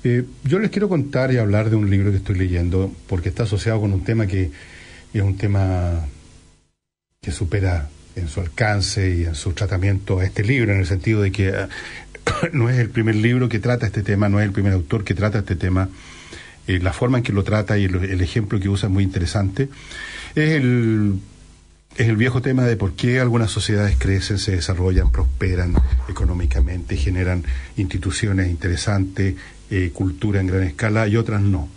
Yo les quiero contar y hablar de un libro que estoy leyendo, porque está asociado con un tema que es un tema que supera en su alcance y en su tratamiento a este libro, en el sentido de que no es el primer libro que trata este tema, no es el primer autor que trata este tema. La forma en que lo trata y el ejemplo que usa es muy interesante. Es el viejo tema de por qué algunas sociedades crecen, se desarrollan, prosperan económicamente, generan instituciones interesantes, cultura en gran escala, y otras no.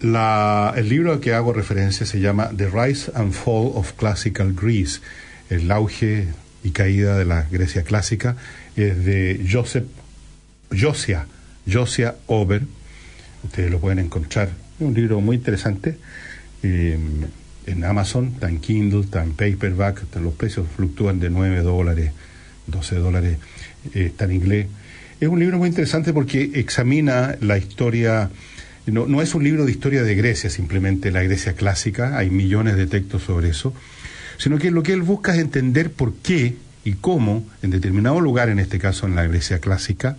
El libro al que hago referencia se llama The Rise and Fall of Classical Greece, el auge y caída de la Grecia clásica. Es de Josia Ober. Ustedes lo pueden encontrar. Es un libro muy interesante. En Amazon, está en Kindle, está en paperback, los precios fluctúan de $9, $12, está en inglés. Es un libro muy interesante porque examina la historia. No es un libro de historia de Grecia, simplemente la Grecia clásica, hay millones de textos sobre eso, sino que lo que él busca es entender por qué y cómo, en determinado lugar, en este caso en la Grecia clásica,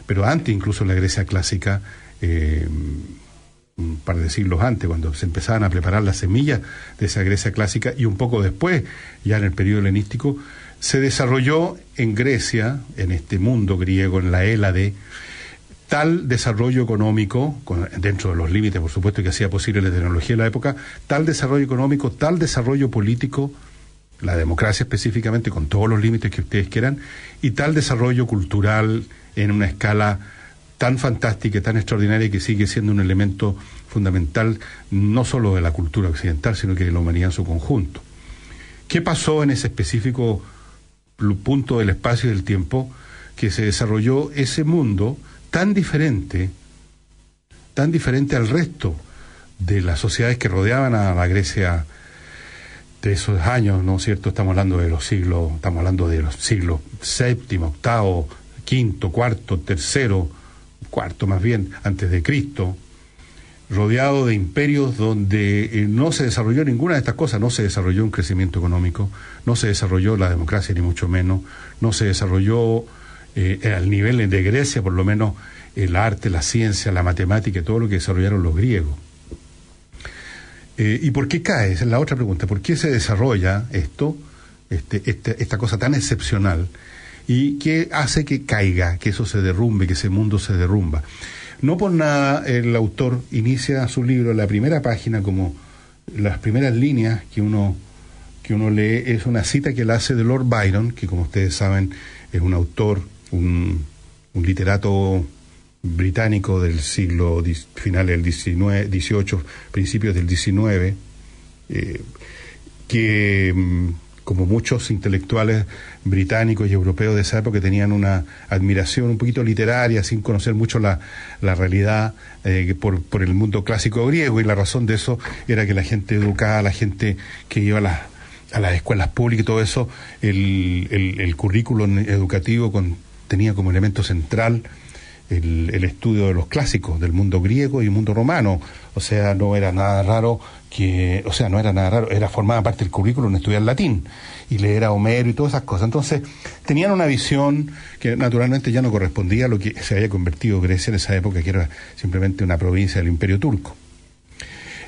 pero antes incluso en la Grecia clásica, un par de siglos antes, cuando se empezaban a preparar las semillas de esa Grecia clásica, y un poco después, ya en el periodo helenístico, se desarrolló en Grecia, en este mundo griego, en la Hélade, tal desarrollo económico, dentro de los límites, por supuesto, que hacía posible la tecnología de la época, tal desarrollo económico, tal desarrollo político, la democracia específicamente, con todos los límites que ustedes quieran, y tal desarrollo cultural en una escala tan fantástica y tan extraordinaria que sigue siendo un elemento fundamental no solo de la cultura occidental, sino que de la humanidad en su conjunto. ¿Qué pasó en ese específico punto del espacio y del tiempo que se desarrolló ese mundo tan diferente al resto de las sociedades que rodeaban a la Grecia de esos años, ¿no es cierto? Estamos hablando de los siglos séptimo, octavo, quinto, cuarto, tercero, cuarto más bien, antes de Cristo, rodeado de imperios donde no se desarrolló ninguna de estas cosas, no se desarrolló un crecimiento económico, no se desarrolló la democracia ni mucho menos, no se desarrolló al nivel de Grecia, por lo menos, el arte, la ciencia, la matemática y todo lo que desarrollaron los griegos. ¿Y por qué cae? Esa es la otra pregunta. ¿Por qué se desarrolla esta cosa tan excepcional? ¿Y qué hace que caiga, que eso se derrumbe, que ese mundo se derrumba? No por nada el autor inicia su libro, la primera página, como las primeras líneas que uno lee, es una cita que él hace de Lord Byron, que como ustedes saben es un autor, un literato británico del siglo final del XVIII, principios del XIX, que como muchos intelectuales británicos y europeos de esa época tenían una admiración un poquito literaria, sin conocer mucho la realidad por el mundo clásico griego, y la razón de eso era que la gente educada, la gente que iba a las escuelas públicas y todo eso, el currículum educativo tenía como elemento central el estudio de los clásicos del mundo griego y mundo romano. O sea, no era nada raro, era formada parte del currículum estudiar latín y leer a Homero y todas esas cosas. Entonces, tenían una visión que naturalmente ya no correspondía a lo que se había convertido Grecia en esa época, que era simplemente una provincia del Imperio Turco.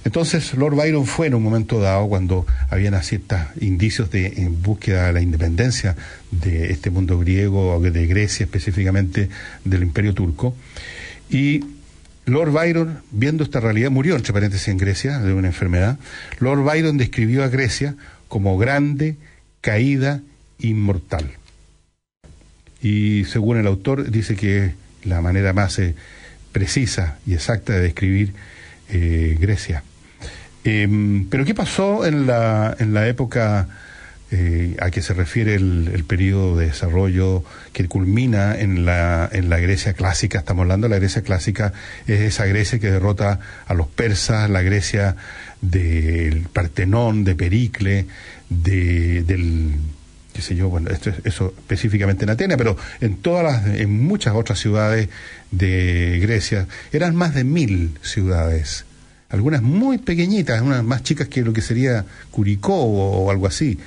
Entonces, Lord Byron fue en un momento dado, cuando habían ciertos indicios en búsqueda de la independencia de este mundo griego, de Grecia específicamente, del Imperio Turco, y Lord Byron, viendo esta realidad, murió, entre paréntesis, en Grecia, de una enfermedad. Lord Byron describió a Grecia como grande, caída, inmortal. Y según el autor, dice que es la manera más precisa y exacta de describir Grecia. Pero ¿qué pasó en la época a que se refiere el periodo de desarrollo que culmina en la Grecia clásica? Estamos hablando de la Grecia clásica, es esa Grecia que derrota a los persas, la Grecia del Partenón, de Pericle, del qué sé yo, bueno, eso específicamente en Atenas, pero en muchas otras ciudades de Grecia, eran más de 1000 ciudades, algunas muy pequeñitas, unas más chicas que lo que sería Curicó o algo así,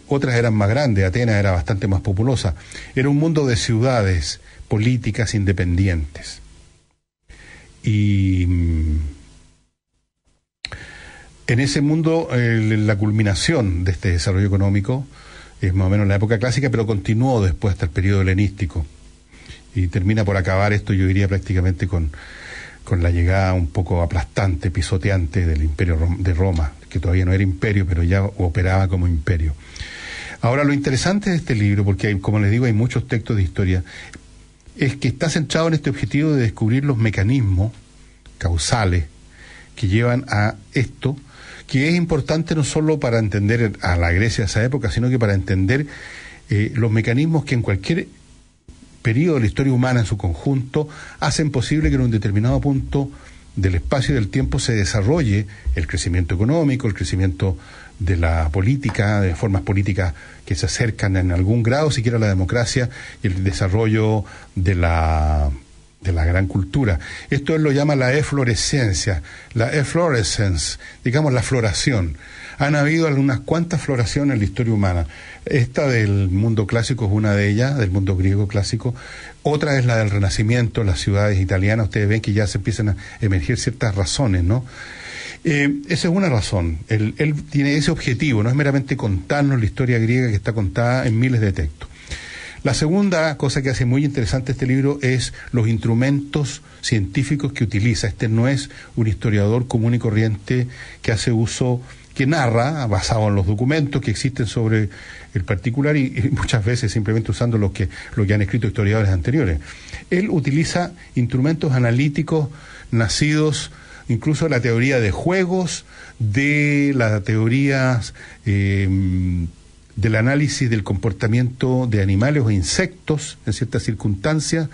otras eran más grandes, Atenas era bastante más populosa. Era un mundo de ciudades políticas independientes. Y en ese mundo, la culminación de este desarrollo económico es más o menos la época clásica, pero continuó después hasta el periodo helenístico. Y termina por acabar esto, yo diría, prácticamente con la llegada un poco aplastante, pisoteante del imperio de Roma, que todavía no era imperio, pero ya operaba como imperio. Ahora, lo interesante de este libro, porque como les digo, hay muchos textos de historia, es que está centrado en este objetivo de descubrir los mecanismos causales que llevan a esto, que es importante no solo para entender a la Grecia de esa época, sino que para entender los mecanismos que en cualquier periodo de la historia humana en su conjunto hacen posible que en un determinado punto del espacio y del tiempo se desarrolle el crecimiento económico, el crecimiento de la política, de formas políticas que se acercan en algún grado siquiera a la democracia, y el desarrollo de la gran cultura. Esto él lo llama la efflorescencia, la efflorescence, digamos la floración. Han habido algunas cuantas floraciones en la historia humana. Esta del mundo clásico es una de ellas, del mundo griego clásico. Otra es la del Renacimiento, las ciudades italianas. Ustedes ven que ya se empiezan a emerger ciertas razones, ¿no? Esa es una razón. Él tiene ese objetivo, no es meramente contarnos la historia griega que está contada en miles de textos. La segunda cosa que hace muy interesante este libro es los instrumentos científicos que utiliza. Este no es un historiador común y corriente que hace uso, que narra, basado en los documentos que existen sobre el particular y muchas veces simplemente usando lo que han escrito historiadores anteriores. Él utiliza instrumentos analíticos nacidos incluso de la teoría de juegos, de las teorías del análisis del comportamiento de animales o insectos en ciertas circunstancias,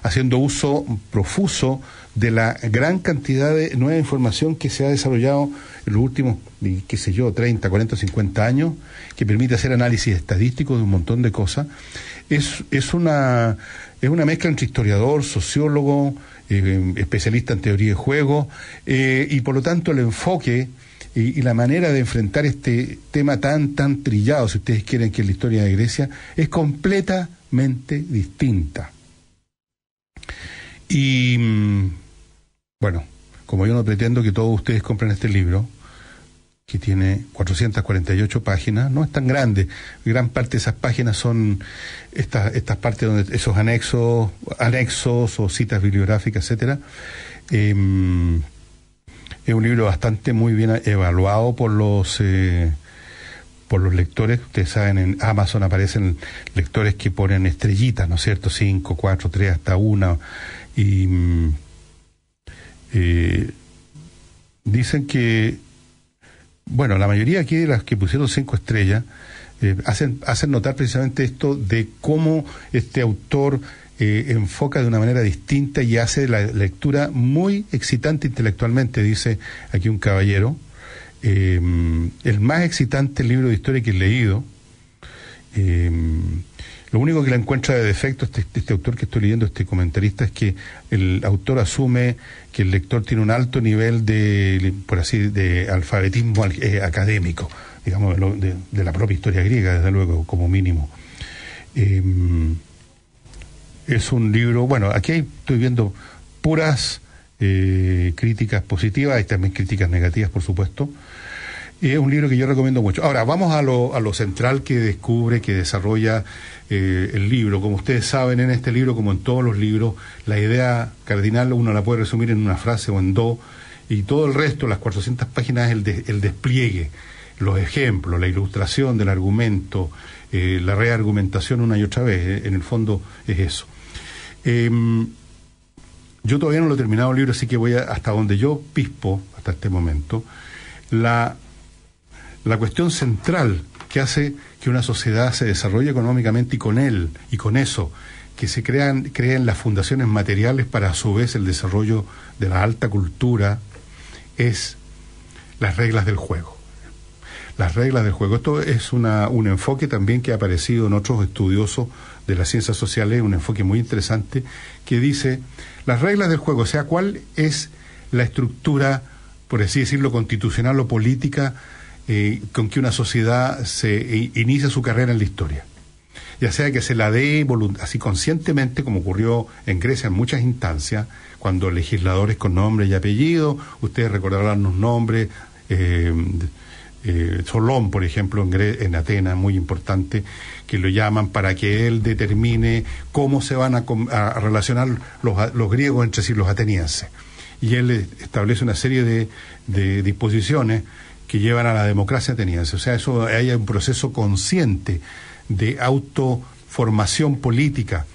haciendo uso profuso de la gran cantidad de nueva información que se ha desarrollado en los últimos, 30, 40, 50 años, que permite hacer análisis estadísticos de un montón de cosas. Es una mezcla entre historiador, sociólogo, especialista en teoría de juegos, y por lo tanto el enfoque y la manera de enfrentar este tema tan trillado, si ustedes quieren, que es la historia de Grecia, es completamente distinta. Y bueno, como yo no pretendo que todos ustedes compren este libro, que tiene 448 páginas, no es tan grande, gran parte de esas páginas son estas partes donde esos anexos o citas bibliográficas, etcétera. Es un libro bastante muy bien evaluado por los lectores. Ustedes saben, en Amazon aparecen lectores que ponen estrellitas, ¿no es cierto? 5, 4, 3, hasta 1. Y dicen que, bueno, la mayoría aquí de las que pusieron 5 estrellas hacen notar precisamente esto de cómo este autor enfoca de una manera distinta y hace la lectura muy excitante intelectualmente, dice aquí un caballero. El más excitante libro de historia que he leído. Lo único que le encuentra de defecto este autor que estoy leyendo, este comentarista, es que el autor asume que el lector tiene un alto nivel de alfabetismo académico, digamos, de la propia historia griega, desde luego, como mínimo. Es un libro, bueno, aquí estoy viendo puras críticas positivas y también críticas negativas, por supuesto. Es un libro que yo recomiendo mucho. Ahora, vamos a lo central que descubre, que desarrolla el libro. Como ustedes saben, en este libro, como en todos los libros, la idea cardinal uno la puede resumir en una frase o en dos, y todo el resto, las 400 páginas, es el despliegue, los ejemplos, la ilustración del argumento, la reargumentación una y otra vez. En el fondo es eso. Yo todavía no lo he terminado el libro, así que voy hasta donde yo pispo, hasta este momento. La cuestión central que hace que una sociedad se desarrolle económicamente, y con él, y con eso, que se creen las fundaciones materiales para a su vez el desarrollo de la alta cultura, es las reglas del juego. Las reglas del juego. Esto es un enfoque también que ha aparecido en otros estudiosos de las ciencias sociales, un enfoque muy interesante, que dice las reglas del juego, o sea, cuál es la estructura, por así decirlo, constitucional o política con que una sociedad se inicia su carrera en la historia. Ya sea que se la dé así conscientemente, como ocurrió en Grecia en muchas instancias, cuando legisladores con nombre y apellido, ustedes recordarán los nombres, Solón, por ejemplo, en Atenas, muy importante, que lo llaman para que él determine cómo se van a relacionar los griegos entre sí, los atenienses. Y él establece una serie de disposiciones que llevan a la democracia ateniense. O sea, eso hay un proceso consciente de autoformación política.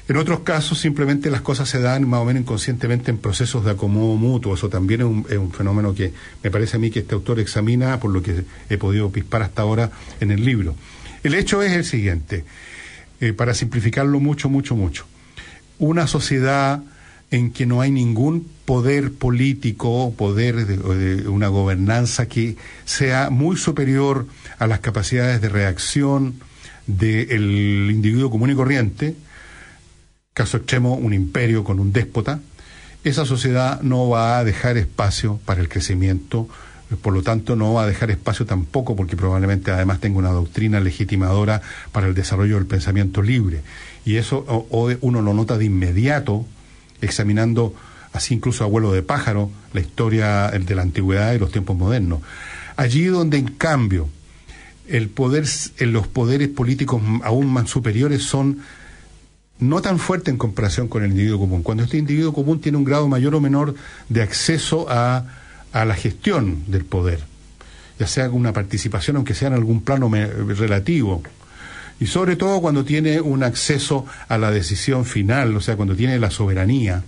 En otros casos, simplemente las cosas se dan más o menos inconscientemente en procesos de acomodo mutuo. Eso también es un fenómeno que me parece a mí que este autor examina, por lo que he podido pispar hasta ahora en el libro. El hecho es el siguiente, para simplificarlo mucho. Una sociedad en que no hay ningún poder político, poder de una gobernanza que sea muy superior a las capacidades de reacción del individuo común y corriente, caso extremo, un imperio con un déspota, esa sociedad no va a dejar espacio para el crecimiento, por lo tanto no va a dejar espacio tampoco, porque probablemente además tenga una doctrina legitimadora para el desarrollo del pensamiento libre. Y eso uno lo nota de inmediato, examinando así incluso a vuelo de pájaro la historia de la antigüedad y los tiempos modernos. Allí donde en cambio los poderes políticos aún más superiores son no tan fuertes en comparación con el individuo común. Cuando este individuo común tiene un grado mayor o menor de acceso a la gestión del poder, ya sea con una participación, aunque sea en algún plano relativo, y sobre todo cuando tiene un acceso a la decisión final, o sea, cuando tiene la soberanía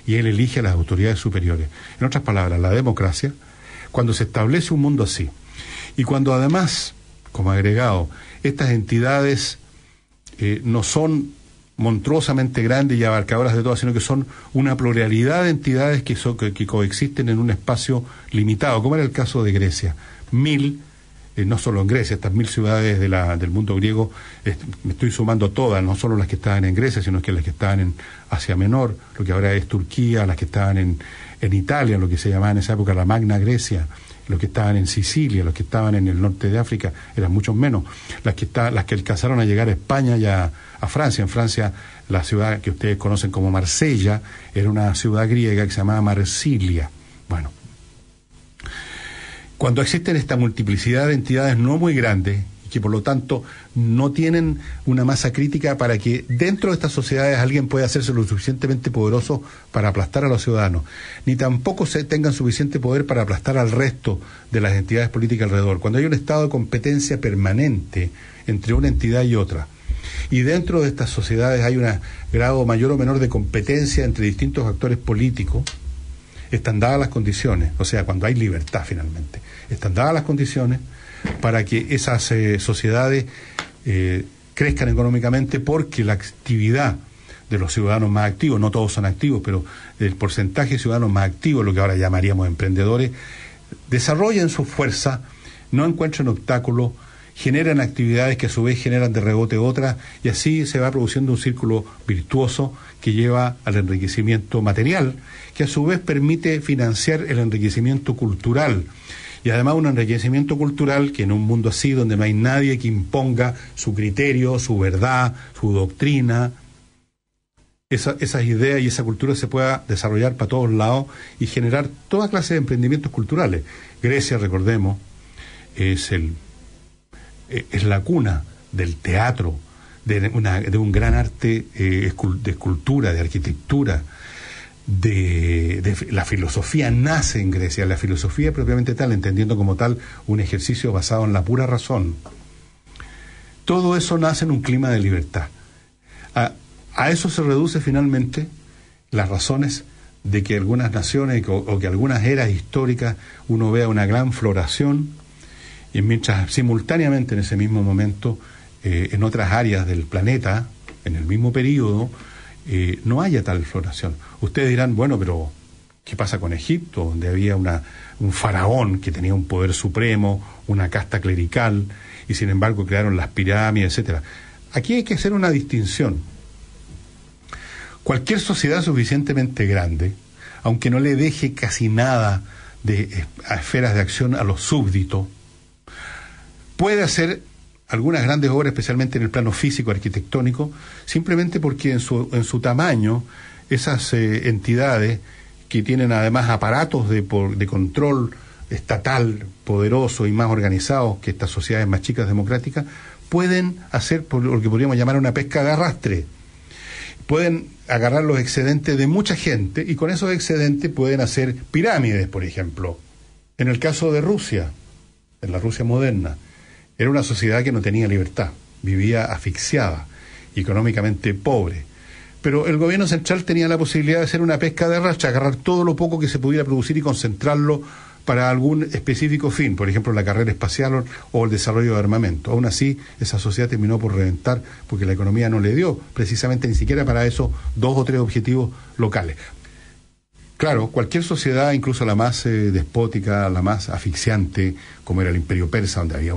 y él elige a las autoridades superiores. En otras palabras, la democracia, cuando se establece un mundo así, y cuando además, como agregado, estas entidades no son monstruosamente grandes y abarcadoras de todas, sino que son una pluralidad de entidades que coexisten en un espacio limitado, como era el caso de Grecia. No solo en Grecia, estas 1000 ciudades del mundo griego, me estoy sumando todas, no solo las que estaban en Grecia, sino que las que estaban en Asia Menor, lo que ahora es Turquía, las que estaban en Italia, lo que se llamaba en esa época la Magna Grecia, los que estaban en Sicilia, los que estaban en el norte de África, eran muchos menos, las que alcanzaron a llegar a España y a Francia. En Francia, la ciudad que ustedes conocen como Marsella, era una ciudad griega que se llamaba Marsilia. Bueno, cuando existen esta multiplicidad de entidades no muy grandes, y que por lo tanto no tienen una masa crítica para que dentro de estas sociedades alguien pueda hacerse lo suficientemente poderoso para aplastar a los ciudadanos, ni tampoco se tengan suficiente poder para aplastar al resto de las entidades políticas alrededor. Cuando hay un estado de competencia permanente entre una entidad y otra, y dentro de estas sociedades hay un grado mayor o menor de competencia entre distintos actores políticos, están dadas las condiciones, o sea, cuando hay libertad finalmente, están dadas las condiciones para que esas sociedades crezcan económicamente, porque la actividad de los ciudadanos más activos, no todos son activos, pero el porcentaje de ciudadanos más activos, lo que ahora llamaríamos emprendedores, desarrollan su fuerza, no encuentran obstáculos, generan actividades que a su vez generan de rebote otras, y así se va produciendo un círculo virtuoso que lleva al enriquecimiento material, que a su vez permite financiar el enriquecimiento cultural, y además un enriquecimiento cultural que en un mundo así, donde no hay nadie que imponga su criterio, su verdad, su doctrina, esas ideas y esa cultura se pueda desarrollar para todos lados y generar toda clase de emprendimientos culturales. Grecia, recordemos, es la cuna del teatro, de un gran arte de escultura, de arquitectura, de la filosofía nace en Grecia, la filosofía propiamente tal, entendiendo como tal un ejercicio basado en la pura razón. Todo eso nace en un clima de libertad. A eso se reduce finalmente las razones de que algunas naciones o que algunas eras históricas uno vea una gran floración, y mientras simultáneamente en ese mismo momento en otras áreas del planeta, en el mismo periodo, no haya tal floración. Ustedes dirán, bueno, pero ¿qué pasa con Egipto, donde había un faraón que tenía un poder supremo, una casta clerical, y sin embargo crearon las pirámides, etcétera? Aquí hay que hacer una distinción. Cualquier sociedad suficientemente grande, aunque no le deje casi nada de esferas de acción a los súbditos, puede hacer algunas grandes obras, especialmente en el plano físico, arquitectónico, simplemente porque en su tamaño, esas entidades que tienen además aparatos de control estatal poderoso y más organizados que estas sociedades más chicas democráticas, pueden hacer lo que podríamos llamar una pesca de arrastre. Pueden agarrar los excedentes de mucha gente y con esos excedentes pueden hacer pirámides, por ejemplo. En el caso de Rusia, en la Rusia moderna, era una sociedad que no tenía libertad, vivía asfixiada, económicamente pobre. Pero el gobierno central tenía la posibilidad de hacer una pesca de arrastre, agarrar todo lo poco que se pudiera producir y concentrarlo para algún específico fin, por ejemplo la carrera espacial o el desarrollo de armamento. Aún así, esa sociedad terminó por reventar porque la economía no le dio precisamente ni siquiera para esos 2 o 3 objetivos locales. Claro, cualquier sociedad, incluso la más despótica, la más asfixiante, como era el Imperio Persa, donde había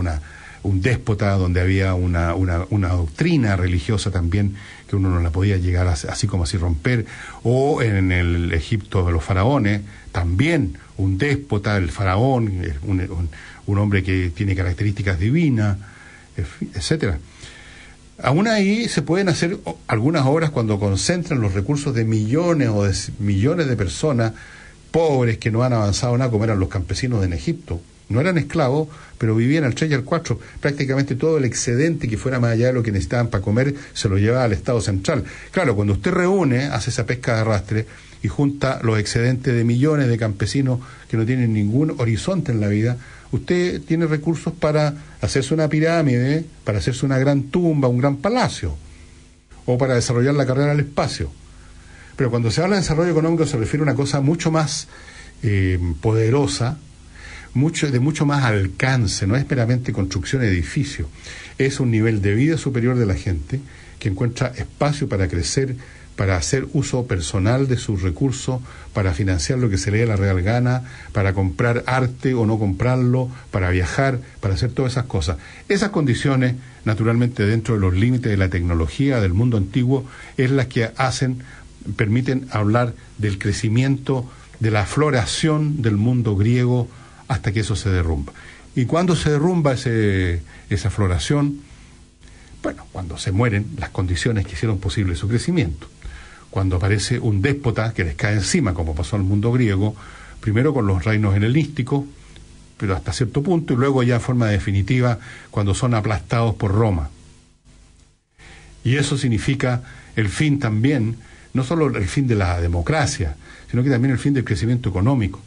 un déspota, donde había una doctrina religiosa también que uno no la podía llegar así como así romper, o en el Egipto de los faraones, también un déspota, el faraón, un hombre que tiene características divinas, etcétera. Aún ahí se pueden hacer algunas obras cuando concentran los recursos de millones o de millones de personas pobres que no han avanzado nada, como eran los campesinos en Egipto. No eran esclavos, pero vivían al 3 y al 4. Prácticamente todo el excedente que fuera más allá de lo que necesitaban para comer se lo llevaba al Estado central. Claro, cuando usted reúne, hace esa pesca de arrastre y junta los excedentes de millones de campesinos que no tienen ningún horizonte en la vida, usted tiene recursos para hacerse una pirámide, para hacerse una gran tumba, un gran palacio, o para desarrollar la carrera al espacio. Pero cuando se habla de desarrollo económico se refiere a una cosa mucho más poderosa, de mucho más alcance, no es meramente construcción de edificios, es un nivel de vida superior de la gente que encuentra espacio para crecer, para hacer uso personal de sus recursos, para financiar lo que se le dé la real gana, para comprar arte o no comprarlo, para viajar, para hacer todas esas cosas. Esas condiciones, naturalmente dentro de los límites de la tecnología del mundo antiguo, es las que permiten hablar del crecimiento, de la floración del mundo griego, hasta que eso se derrumba. ¿Y cuando se derrumba esa floración? Bueno, cuando se mueren las condiciones que hicieron posible su crecimiento. Cuando aparece un déspota que les cae encima, como pasó al mundo griego, primero con los reinos helenísticos, pero hasta cierto punto, y luego ya en forma definitiva, cuando son aplastados por Roma. Y eso significa el fin también, no solo el fin de la democracia, sino que también el fin del crecimiento económico.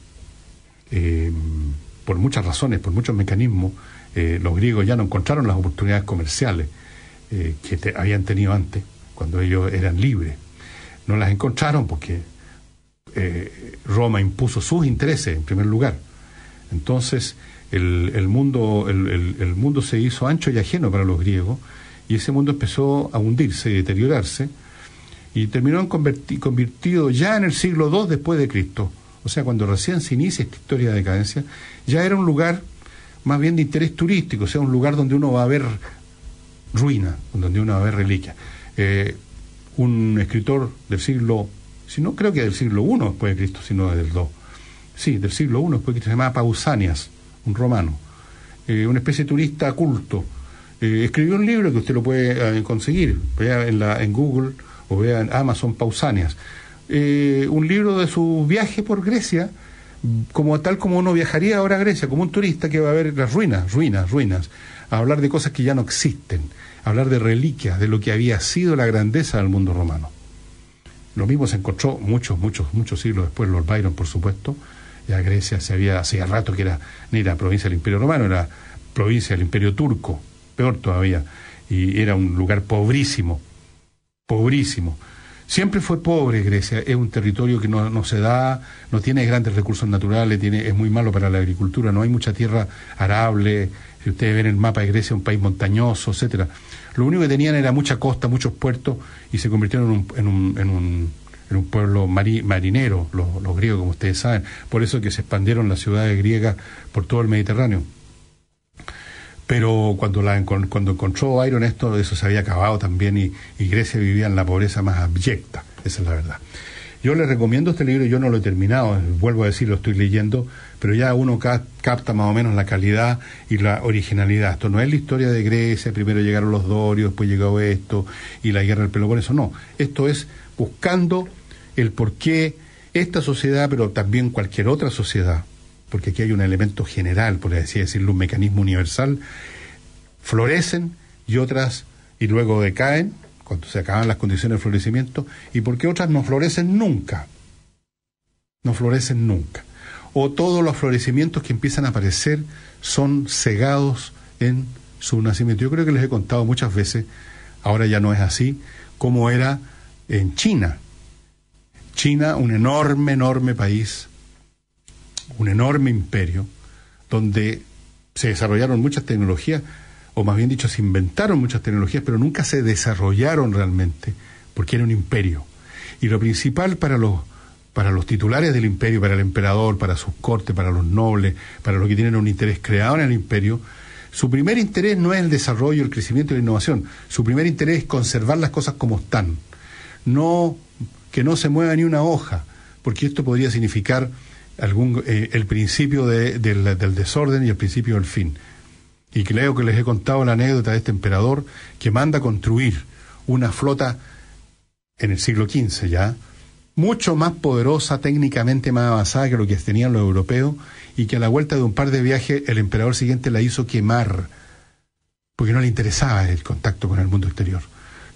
Por muchas razones, por muchos mecanismos, los griegos ya no encontraron las oportunidades comerciales que habían tenido antes, cuando ellos eran libres. No las encontraron porque Roma impuso sus intereses en primer lugar. Entonces el mundo se hizo ancho y ajeno para los griegos, y ese mundo empezó a hundirse y deteriorarse, y terminó convertido ya en el siglo II después de Cristo. O sea, cuando recién se inicia esta historia de decadencia, ya era un lugar más bien de interés turístico, o sea, un lugar donde uno va a ver ruinas, donde uno va a ver reliquias. Un escritor del siglo, si no creo que del siglo I después de Cristo, sino del II. Sí, del siglo I después de Cristo, se llamaba Pausanias, un romano, una especie de turista culto. Escribió un libro que usted lo puede conseguir, vea en Google o vea en Amazon, Pausanias. Un libro de su viaje por Grecia, tal como uno viajaría ahora a Grecia, como un turista que va a ver las ruinas, a hablar de cosas que ya no existen, a hablar de reliquias, de lo que había sido la grandeza del mundo romano. Lo mismo se encontró muchos siglos después, Lord Byron, por supuesto. Ya Grecia hacía rato que ni era provincia del Imperio Romano, era provincia del Imperio Turco, peor todavía, y era un lugar pobrísimo. Siempre fue pobre Grecia, es un territorio que no se da, no tiene grandes recursos naturales, es muy malo para la agricultura, no hay mucha tierra arable. Si ustedes ven el mapa de Grecia, un país montañoso, etcétera. Lo único que tenían era mucha costa, muchos puertos, y se convirtieron en un pueblo marinero, los griegos, como ustedes saben. Por eso que se expandieron las ciudades griegas por todo el Mediterráneo. Pero cuando encontró Byron eso se había acabado también, y Grecia vivía en la pobreza más abyecta, esa es la verdad. Yo les recomiendo este libro, yo no lo he terminado, vuelvo a decir, lo estoy leyendo, pero ya uno capta más o menos la calidad y la originalidad. Esto no es la historia de Grecia, primero llegaron los dorios, después llegó esto, y la guerra del Peloponeso, no. Esto es buscando el por qué esta sociedad, pero también cualquier otra sociedad, porque aquí hay un elemento general, por así decirlo, un mecanismo universal, florecen y otras, y luego decaen, cuando se acaban las condiciones de florecimiento, y porque otras no florecen nunca. No florecen nunca. O todos los florecimientos que empiezan a aparecer son cegados en su nacimiento. Yo creo que les he contado muchas veces, ahora ya no es así, como era en China. China, un enorme, enorme país, un enorme imperio, donde se desarrollaron muchas tecnologías, o más bien dicho, se inventaron muchas tecnologías, pero nunca se desarrollaron realmente, porque era un imperio. Y lo principal para los titulares del imperio, para el emperador, para sus cortes, para los nobles, para los que tienen un interés creado en el imperio, su primer interés no es el desarrollo, el crecimiento y la innovación. Su primer interés es conservar las cosas como están. Que no se mueva ni una hoja, porque esto podría significar el principio del desorden y el principio del fin. Y creo que les he contado la anécdota de este emperador que manda construir una flota en el siglo XV ya, mucho más poderosa, técnicamente más avanzada que lo que tenían los europeos, y que a la vuelta de un par de viajes el emperador siguiente la hizo quemar, porque no le interesaba el contacto con el mundo exterior.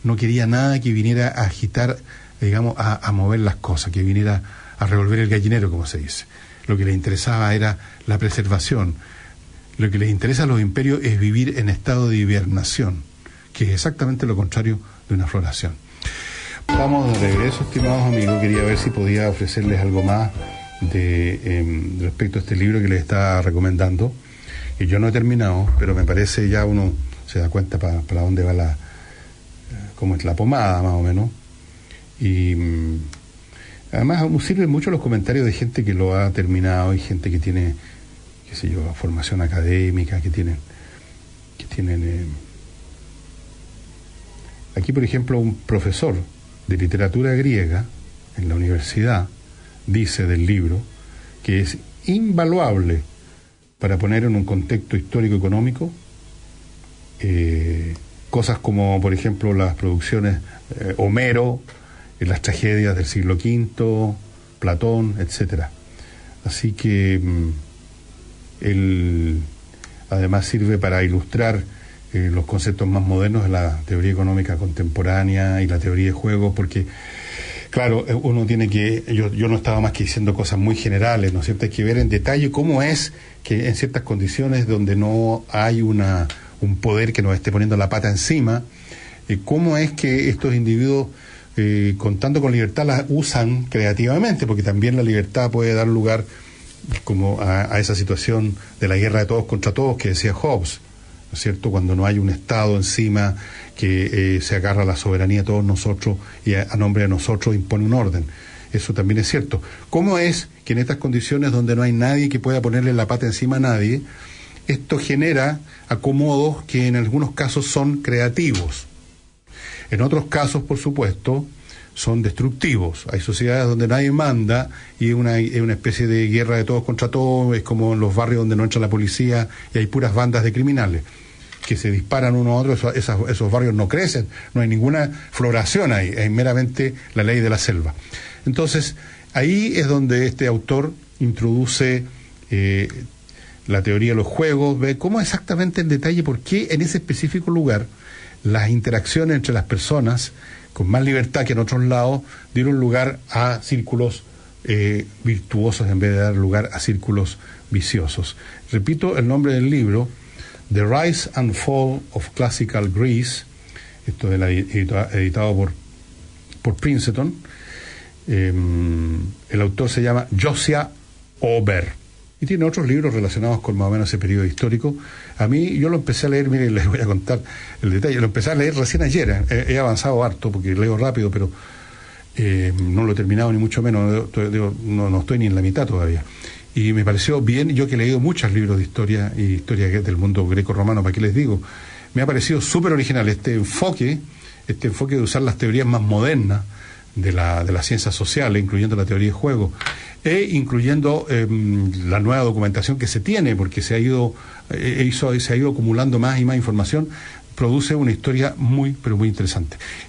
No quería nada que viniera a agitar, digamos, a mover las cosas, que viniera a revolver el gallinero, como se dice. Lo que le interesaba era la preservación. Lo que les interesa a los imperios es vivir en estado de hibernación, que es exactamente lo contrario de una floración. Estamos de regreso, estimados amigos. Quería ver si podía ofrecerles algo más respecto a este libro que les estaba recomendando. Y yo no he terminado, pero me parece ya uno se da cuenta para dónde va cómo es la pomada, más o menos. Y además sirven mucho los comentarios de gente que lo ha terminado y gente que tiene, qué sé yo, formación académica, que tienen aquí, por ejemplo, un profesor de literatura griega en la universidad dice del libro que es invaluable para poner en un contexto histórico-económico cosas como, por ejemplo, las producciones Homero, las tragedias del siglo V, Platón, etcétera. Así que además sirve para ilustrar los conceptos más modernos de la teoría económica contemporánea y la teoría de juegos, porque, claro, uno tiene que... Yo no estaba más que diciendo cosas muy generales, ¿no es cierto? Hay que ver en detalle cómo es que en ciertas condiciones donde no hay un poder que nos esté poniendo la pata encima, cómo es que estos individuos, contando con libertad, las usan creativamente, porque también la libertad puede dar lugar como a esa situación de la guerra de todos contra todos que decía Hobbes, ¿no es cierto? Cuando no hay un Estado encima que se agarra a la soberanía de todos nosotros y a nombre de nosotros impone un orden. Eso también es cierto. ¿Cómo es que en estas condiciones donde no hay nadie que pueda ponerle la pata encima a nadie, esto genera acomodos que en algunos casos son creativos? En otros casos, por supuesto, son destructivos. Hay sociedades donde nadie manda y es una especie de guerra de todos contra todos. Es como en los barrios donde no entra la policía y hay puras bandas de criminales que se disparan uno a otro. Esos barrios no crecen, no hay ninguna floración ahí, es meramente la ley de la selva. Entonces, ahí es donde este autor introduce la teoría de los juegos, ve cómo exactamente en detalle, por qué en ese específico lugar las interacciones entre las personas, con más libertad que en otros lados, dieron lugar a círculos virtuosos en vez de dar lugar a círculos viciosos. Repito el nombre del libro, The Rise and Fall of Classical Greece, esto es editado por Princeton. El autor se llama Josiah Ober y tiene otros libros relacionados con más o menos ese periodo histórico. A mí, yo lo empecé a leer, miren, les voy a contar el detalle, lo empecé a leer recién ayer, he avanzado harto porque leo rápido, pero no lo he terminado ni mucho menos, no estoy ni en la mitad todavía. Y me pareció bien, yo que he leído muchos libros de historia y historia del mundo greco-romano, ¿para qué les digo? Me ha parecido súper original este enfoque de usar las teorías más modernas de las ciencias sociales, incluyendo la teoría de juego, e incluyendo la nueva documentación que se tiene, porque se ha ido acumulando más y más información, produce una historia muy, pero muy interesante.